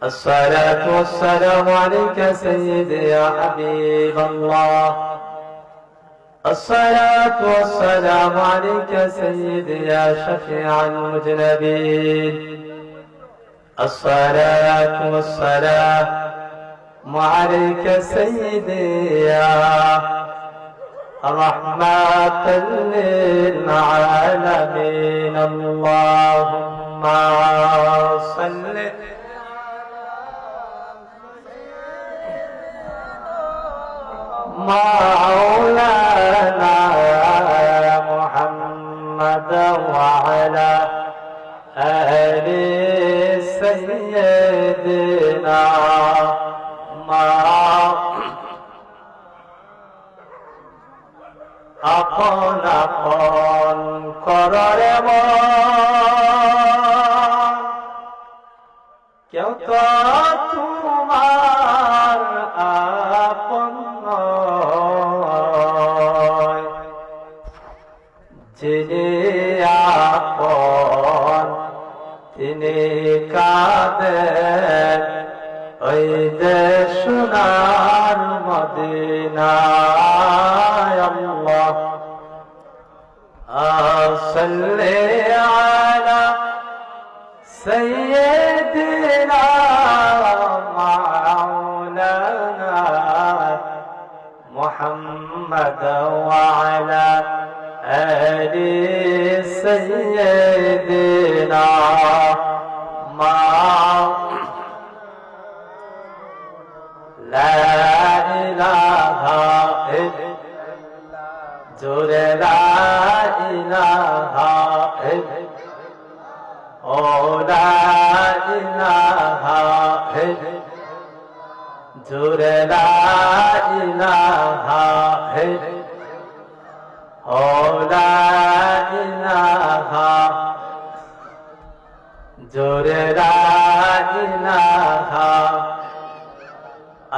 الصلاة والسلام عليك سيدي يا حبيب الله. الصلاة والسلام عليك سيدي يا شفيع المذنبين. الصلاة والسلام عليك سيدي يا رحمة للعالمين. اللهم صل مولانا محمد وعلى آل سيدنا আপন আপন কররে মন, কেউ তো তোমার আপন নয়। যিনি আপন তিনি কাঁদেন ওই যে সোনার মদিনায়। আল্লাহ সাল্লি আলা সাইয়্যিদিনা মাওলানা মুহাম্মদ ওয়া আলা আলি সাইয়্যিদিনা لا إله إلا جورے لا إله إلا لا إله إلا جورے لا إله إلا لا إله جورے لا إله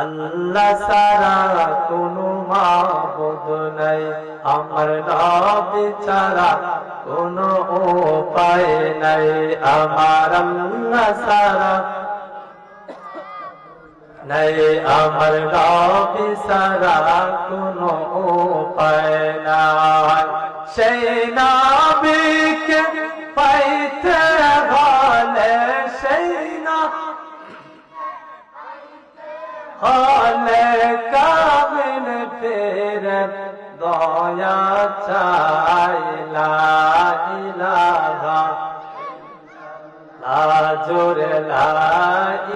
আল্লাহ ছাড়া কোনো মাবুদ নাই, আমার নবী ছাড়া কোনো উপায় নাই। আমার আল্লাহ ছাড়া নাই, আমার নবী ছাড়া কোনো উপায় নাই। সেই নবীকে পাইতে হলে সেই হলে কামিল ফের দয়া চাই। লা ইলাহা লা জোরে লা